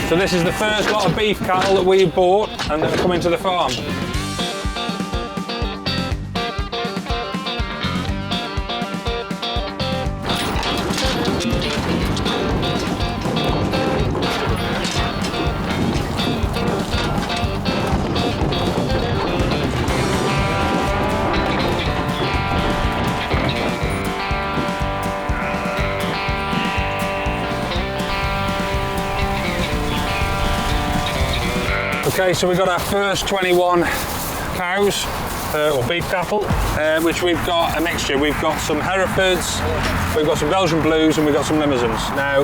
So this is the first lot of beef cattle that we bought and that are coming to the farm. Okay, so we've got our first 21 cows, or beef cattle, which we've got a mixture. We've got some Herefords, we've got some Belgian Blues, and we've got some Limousins. Now,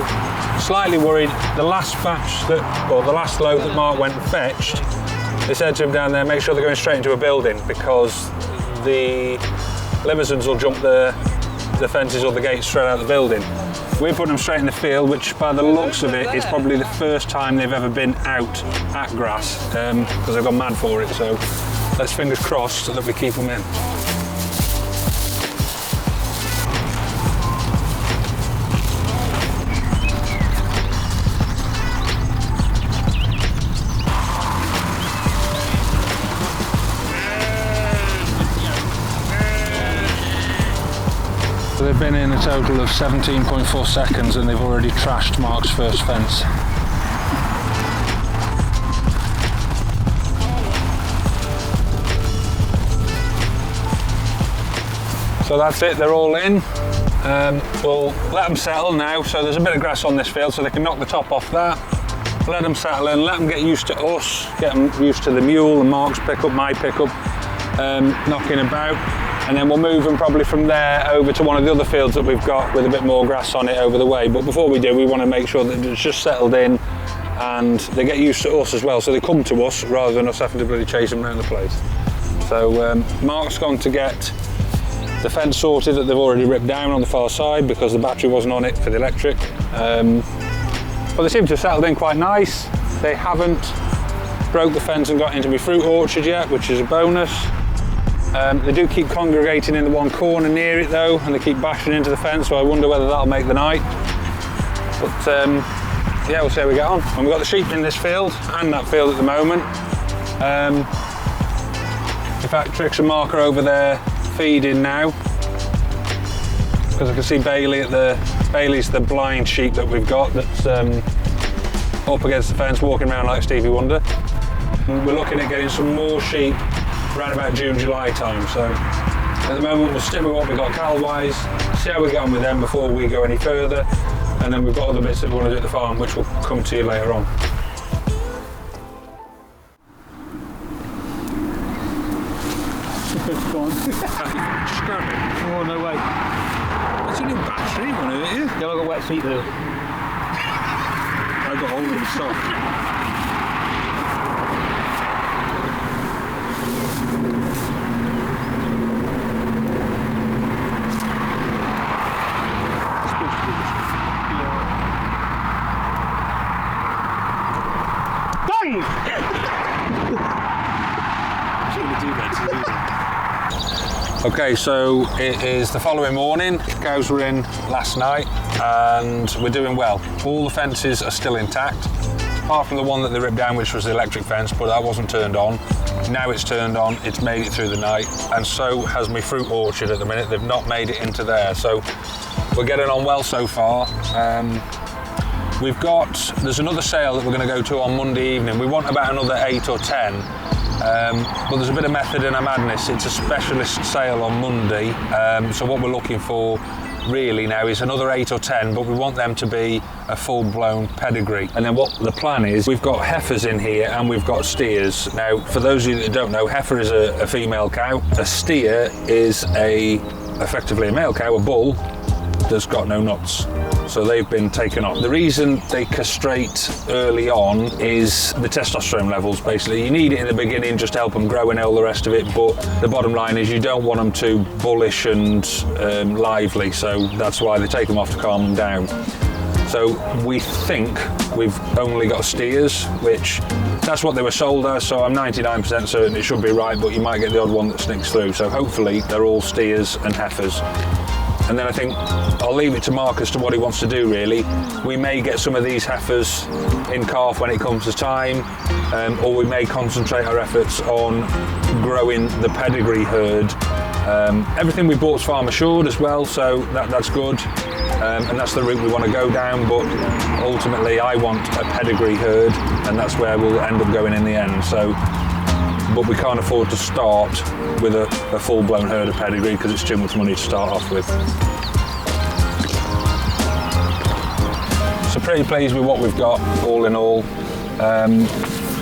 slightly worried, the last batch or the last load that Mark went and fetched, they said to him down there, make sure they're going straight into a building because the Limousins will jump the fences or the gates straight out of the building. We're putting them straight in the field, which by the looks of it is probably the first time they've ever been out at grass because they've gone mad for it. So let's fingers crossed that we keep them in. They've been in a total of 17.4 seconds and they've already trashed Mark's first fence. So that's it, they're all in. We'll let them settle now. So there's a bit of grass on this field so they can knock the top off that. Let them settle in, let them get used to us, get them used to the mule and Mark's pickup, my pickup, knocking about. And then we'll move them probably from there over to one of the other fields that we've got with a bit more grass on it over the way. But before we do, we want to make sure that it's just settled in and they get used to us as well. So they come to us rather than us having to really chase them around the place. So Mark's gone to get the fence sorted that they've already ripped down on the far side because the battery wasn't on it for the electric. But they seem to have settled in quite nice. They haven't broke the fence and got into my fruit orchard yet, which is a bonus. They do keep congregating in the one corner near it though, and they keep bashing into the fence, so I wonder whether that'll make the night. But yeah, we'll see how we get on. And we've got the sheep in this field and that field at the moment. In fact, Trix and Mark are over there feeding now, because I can see Bailey's the blind sheep that we've got that's up against the fence walking around like Stevie Wonder. And we're looking at getting some more sheep around about June, July time. So at the moment we'll stick with what we've got cattle-wise, see how we get on with them before we go any further, and then we've got other bits that we want to do at the farm which will come to you later on. Go on. Just grab it. Oh, no way. That's a new battery, one of it, Yeah, I've got wet feet though. I've got hold of the soft. Okay, so it is the following morning. Cows were in last night and we're doing well. All the fences are still intact, apart from the one that they ripped down, which was the electric fence, but that wasn't turned on. Now it's turned on, it's made it through the night, and so has my fruit orchard at the minute. They've not made it into there, so we're getting on well so far. There's another sale that we're going to go to on Monday evening. We want about another 8 or 10. But there's a bit of method in our madness. It's a specialist sale on Monday, so what we're looking for really now is another 8 or 10, but we want them to be a full-blown pedigree. And then what the plan is, we've got heifers in here and we've got steers. Now, for those of you that don't know, heifer is a female cow. A steer is effectively a male cow, a bull, that's got no nuts. So they've been taken off. The reason they castrate early on is the testosterone levels, basically. You need it in the beginning just to help them grow and all the rest of it, but the bottom line is you don't want them too bullish and lively, so that's why they take them off to calm them down. So we think we've only got steers, which that's what they were sold as, so I'm 99% certain it should be right, but you might get the odd one that sneaks through. So hopefully they're all steers and heifers. And then I think I'll leave it to Mark as to what he wants to do really. We may get some of these heifers in calf when it comes to time, or we may concentrate our efforts on growing the pedigree herd. Everything we bought is farm assured as well, so that's good. And that's the route we want to go down, but ultimately I want a pedigree herd, and that's where we'll end up going in the end. So, but we can't afford to start with a full-blown herd of pedigree because it's too much money to start off with. So pretty pleased with what we've got, all in all.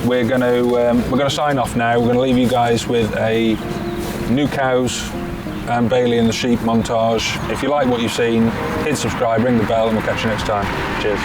We're going to sign off now. We're going to leave you guys with a new cows and Bailey and the sheep montage. If you like what you've seen, hit subscribe, ring the bell, and we'll catch you next time. Cheers.